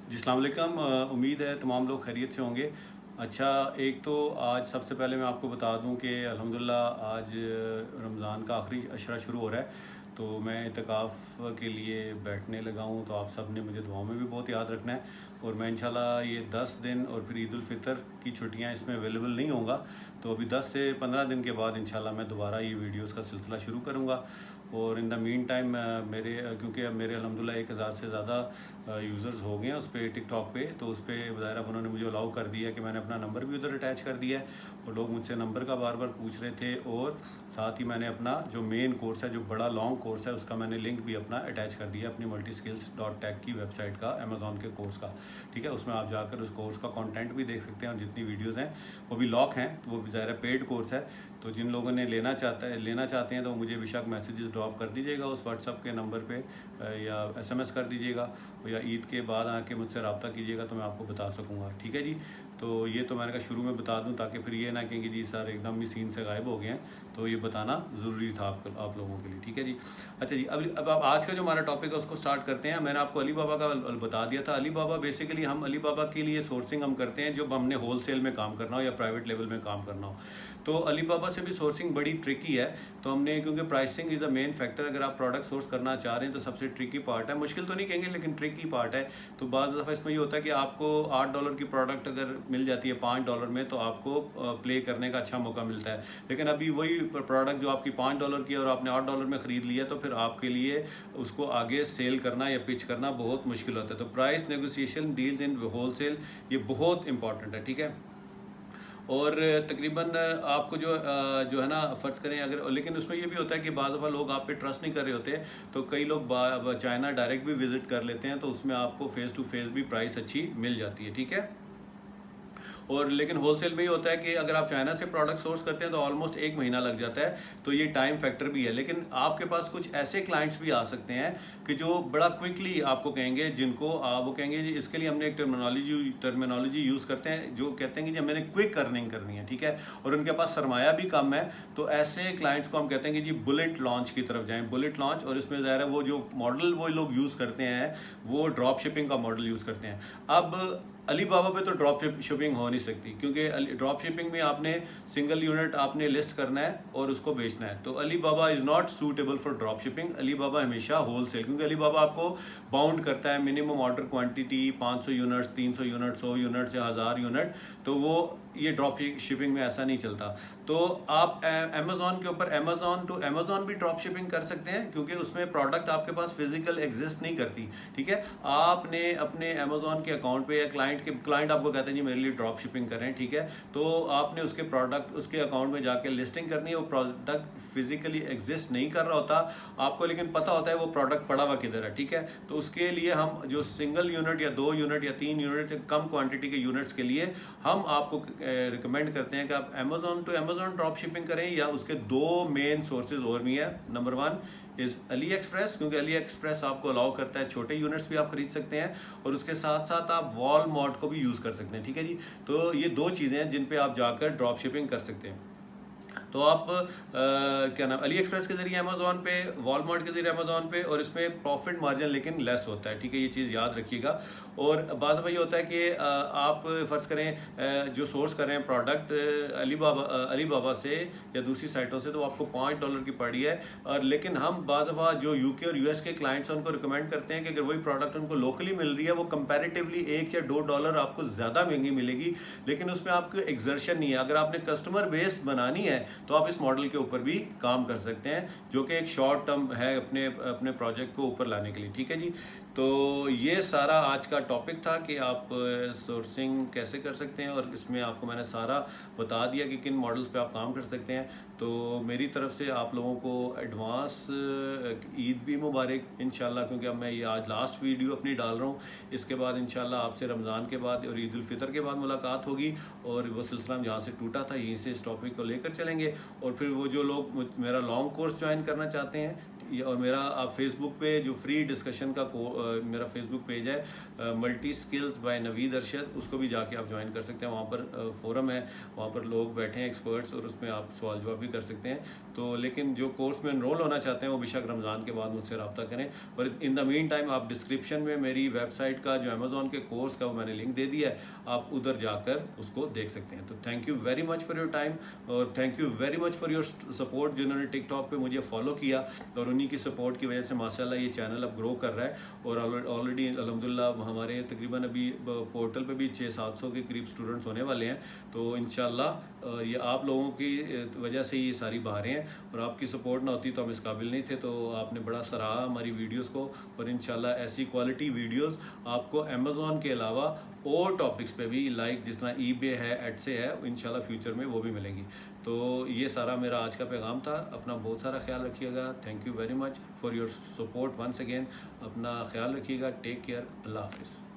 जी अस्सलाम वालेकुम। उम्मीद है तमाम लोग खैरियत से होंगे। अच्छा, एक तो आज सबसे पहले मैं आपको बता दूं कि अल्हम्दुलिल्लाह आज रमज़ान का आखिरी अशरा शुरू हो रहा है। तो मैं इतिकाफ़ के लिए बैठने लगा हूं, तो आप सब ने मुझे दुआओं में भी बहुत याद रखना है। और मैं इंशाल्लाह ये 10 दिन और फिर ईद उल फितर की छुट्टियां इसमें अवेलेबल नहीं होऊंगा। तो अभी 10 से 15 दिन के बाद इंशाल्लाह मैं दोबारा ये वीडियोस का सिलसिला शुरू करूँगा। और इन द मीन टाइम मेरे क्योंकि अब मेरे अल्हम्दुलिल्लाह 1000 से ज़्यादा यूज़र्स हो गए हैं उस पर टिकटॉक पे, तो उस पर ज़ाहिर उन्होंने मुझे अलाउ कर दिया कि मैंने अपना नंबर भी उधर अटैच कर दिया है। और लोग मुझसे नंबर का बार बार पूछ रहे थे, और साथ ही मैंने अपना जो मेन कोर्स है, जो बड़ा लॉन्ग कोर्स है, उसका मैंने लिंक भी अपना अटैच कर दिया अपनी multiskills.tech की वेबसाइट का, अमेज़ॉन के कोर्स का। ठीक है, उसमें आप जाकर उस कोर्स का कंटेंट भी देख सकते हैं, और जितनी वीडियोज़ हैं वो भी लॉक हैं, तो वो ज़ाहिर पेड कोर्स है। तो जिन लोगों ने लेना चाहते हैं तो मुझे बेशक मैसेजेस ड्रॉप कर दीजिएगा उस व्हाट्सअप के नंबर पे, या SMS कर दीजिएगा, या ईद के बाद आके मुझसे रब्ता कीजिएगा तो मैं आपको बता सकूँगा। ठीक है जी। तो ये तो मैंने कहा शुरू में बता दूं, ताकि फिर ये ना कहेंगे जी सर एकदम ही सीन से गायब हो गए हैं। तो ये बताना ज़रूरी था आप लोगों के लिए। ठीक है जी। अच्छा जी, अब आप आज का जो हमारा टॉपिक है उसको स्टार्ट करते हैं। मैंने आपको अली बाबा का बता दिया था। अली बाबा बेसिकली हम अली बाबा के लिए सोर्सिंग हम करते हैं जब हमने होल सेल में काम करना हो या प्राइवेट लेवल में काम करना हो। तो अली बाबा से भी सोर्सिंग बड़ी ट्रिकी है। तो हमने, क्योंकि pricing is the main factor, अगर आप प्रोडक्ट सोर्स करना चाह रहे हैं तो सबसे ट्रिकी पार्ट है। मुश्किल तो नहीं कहेंगे, लेकिन ट्रिकी पार्ट है। तो बाद दफ़ा इसमें ये होता है कि आपको $8 की प्रोडक्ट अगर मिल जाती है $5 में, तो आपको प्ले करने का अच्छा मौका मिलता है। लेकिन अभी वही प्रोडक्ट जो आपकी $5 की और आपने $8 में ख़रीद लिया, तो फिर आपके लिए उसको आगे सेल करना या पिच करना बहुत मुश्किल होता है। तो price negotiation, deals in wholesale, ये बहुत इंपॉर्टेंट है। ठीक है। और तकरीबन आपको जो है ना, फ़र्ज़ करें अगर, लेकिन उसमें ये भी होता है कि बाद दफ़ा लोग आप पे ट्रस्ट नहीं कर रहे होते, तो कई लोग चाइना डायरेक्ट भी विज़िट कर लेते हैं, तो उसमें आपको फ़ेस टू फेस भी प्राइस अच्छी मिल जाती है। ठीक है। और लेकिन होलसेल में ही होता है कि अगर आप चाइना से प्रोडक्ट सोर्स करते हैं तो ऑलमोस्ट 1 महीना लग जाता है, तो ये टाइम फैक्टर भी है। लेकिन आपके पास कुछ ऐसे क्लाइंट्स भी आ सकते हैं कि जो बड़ा क्विकली आपको कहेंगे, जिनको वो कहेंगे जी इसके लिए हमने एक टर्मिनोलॉजी यूज़ करते हैं, जो कहते हैं कि जी मैंने क्विक अर्निंग करनी है। ठीक है। और उनके पास सरमाया भी कम है, तो ऐसे क्लाइंट्स को हम कहते हैं कि जी बुलेट लॉन्च की तरफ जाएं, बुलेट लॉन्च। और इसमें ज़ाहिर है वो जो मॉडल वो लोग यूज़ करते हैं, वो ड्रॉप शिपिंग का मॉडल यूज़ करते हैं। अब अली बाबा पे तो ड्रॉप शिपिंग हो नहीं सकती, क्योंकि ड्रॉप शिपिंग में आपने सिंगल यूनिट आपने लिस्ट करना है और उसको बेचना है। तो Alibaba is not suitable for drop shipping. Alibaba हमेशा होल सेल, क्योंकि अली बाबा आपको बाउंड करता है minimum order quantity 500 units, 300 unit, 100 units या 1000 यूनिट। तो वो ये ड्रॉप शिपिंग में ऐसा नहीं चलता। तो आप अमेज़ॉन के ऊपर अमेज़ॉन टू अमेज़ॉन भी ड्रॉप शिपिंग कर सकते हैं, क्योंकि उसमें प्रोडक्ट आपके पास फिजिकल एग्जिस्ट नहीं करती। ठीक है। आपने अपने अमेज़ॉन के अकाउंट पे या क्लाइंट आपको कहते हैं जी मेरे लिए ड्रॉप शिपिंग करें, ठीक है, तो आपने उसके प्रोडक्ट उसके अकाउंट में जाके लिस्टिंग करनी है। वो प्रोडक्ट फिजिकली एग्जिस्ट नहीं कर रहा होता आपको, लेकिन पता होता है वो प्रोडक्ट पड़ा हुआ किधर है। ठीक है। तो उसके लिए हम जो सिंगल यूनिट या 2 यूनिट या 3 यूनिट कम क्वांटिटी के यूनिट्स के लिए हम आपको रिकमेंड करते हैं कि आप Amazon to Amazon drop shipping करें, या उसके 2 मेन सोर्सेज और भी हैं। नंबर 1 इज़ अली एक्सप्रेस, क्योंकि अली एक्सप्रेस आपको अलाउ करता है छोटे यूनिट्स भी आप खरीद सकते हैं, और उसके साथ साथ आप वॉलमार्ट को भी यूज़ कर सकते हैं। ठीक है जी। तो ये 2 चीज़ें हैं जिन पे आप जाकर ड्रॉप शिपिंग कर सकते हैं। तो आप क्या नाम, अली एक्सप्रेस के जरिए अमेज़ॉन पे, वॉलमार्ट के जरिए अमेज़ॉन पे, और इसमें प्रॉफिट मार्जिन लेकिन लेस होता है। ठीक है, ये चीज़ याद रखिएगा। और बाद में ये होता है कि आप फ़र्ज़ करें जो सोर्स कर रहे हैं प्रोडक्ट अली बाबा से या दूसरी साइटों से, तो आपको $5 की पड़ी है। और लेकिन हम बाद दफ़ा जो UK और US के क्लाइंट्स हैं उनको रिकमेंड करते हैं कि अगर वही प्रोडक्ट उनको लोकली मिल रही है, वो कंपैरेटिवली $1 या $2 आपको ज़्यादा महंगी मिलेगी, लेकिन उसमें आपको एक्सर्शन नहीं है। अगर आपने कस्टमर बेस बनानी है तो आप इस मॉडल के ऊपर भी काम कर सकते हैं, जो कि एक शॉर्ट टर्म है अपने प्रोजेक्ट को ऊपर लाने के लिए। ठीक है जी। तो ये सारा आज का टॉपिक था कि आप सोर्सिंग कैसे कर सकते हैं, और इसमें आपको मैंने सारा बता दिया कि किन मॉडल्स पे आप काम कर सकते हैं। तो मेरी तरफ से आप लोगों को एडवांस ईद भी मुबारक इंशाल्लाह, क्योंकि अब मैं ये आज लास्ट वीडियो अपनी डाल रहा हूँ। इसके बाद इंशाल्लाह आपसे रमज़ान के बाद और ईद उल फितर के बाद मुलाकात होगी, और वो सिलसिला जहाँ से टूटा था यहीं से इस टॉपिक को लेकर चलेंगे। और फिर वो जो लोग मेरा लॉन्ग कोर्स ज्वाइन करना चाहते हैं, और मेरा आप फेसबुक पे जो फ्री डिस्कशन का मेरा फेसबुक पेज है multi skills by Naveed Arshad, उसको भी जाके आप ज्वाइन कर सकते हैं। वहाँ पर फोरम है, वहाँ पर लोग बैठे हैं एक्सपर्ट्स, और उसमें आप सवाल जवाब भी कर सकते हैं। तो लेकिन जो कोर्स में एनरोल होना चाहते हैं वो बेशक रमज़ान के बाद मुझसे रब्ता करें। और इन द मीन टाइम आप डिस्क्रिप्शन में मेरी वेबसाइट का जो अमेज़ॉन के कोर्स का वो मैंने लिंक दे दिया है, आप उधर जाकर उसको देख सकते हैं। तो thank you very much for your time, और thank you very much for your support. जिन्होंने टिकटॉक पे मुझे फॉलो किया, और उन्हीं की सपोर्ट की वजह से माशाल्लाह ये चैनल अब ग्रो कर रहा है। और ऑलरेडी अल्हम्दुलिल्लाह हमारे तकरीबन अभी पोर्टल पे भी 600-700 के करीब स्टूडेंट्स होने वाले हैं। तो इंशाल्लाह ये आप लोगों की वजह से ये सारी बाहरें हैं, और आपकी सपोर्ट ना होती तो हम इस काबिल नहीं थे। तो आपने बड़ा सराहा हमारी वीडियोस को, और इंशाल्लाह ऐसी क्वालिटी वीडियोस आपको अमेज़ॉन के अलावा और टॉपिक्स पे भी, लाइक जिस तरह ईबे है, एडसे है, इंशाल्लाह फ्यूचर में वो भी मिलेंगी। तो ये सारा मेरा आज का पैगाम था। अपना बहुत सारा ख्याल रखिएगा। Thank you very much for your support once again. अपना ख्याल रखिएगा। Take care. अल्लाह हाफिज़।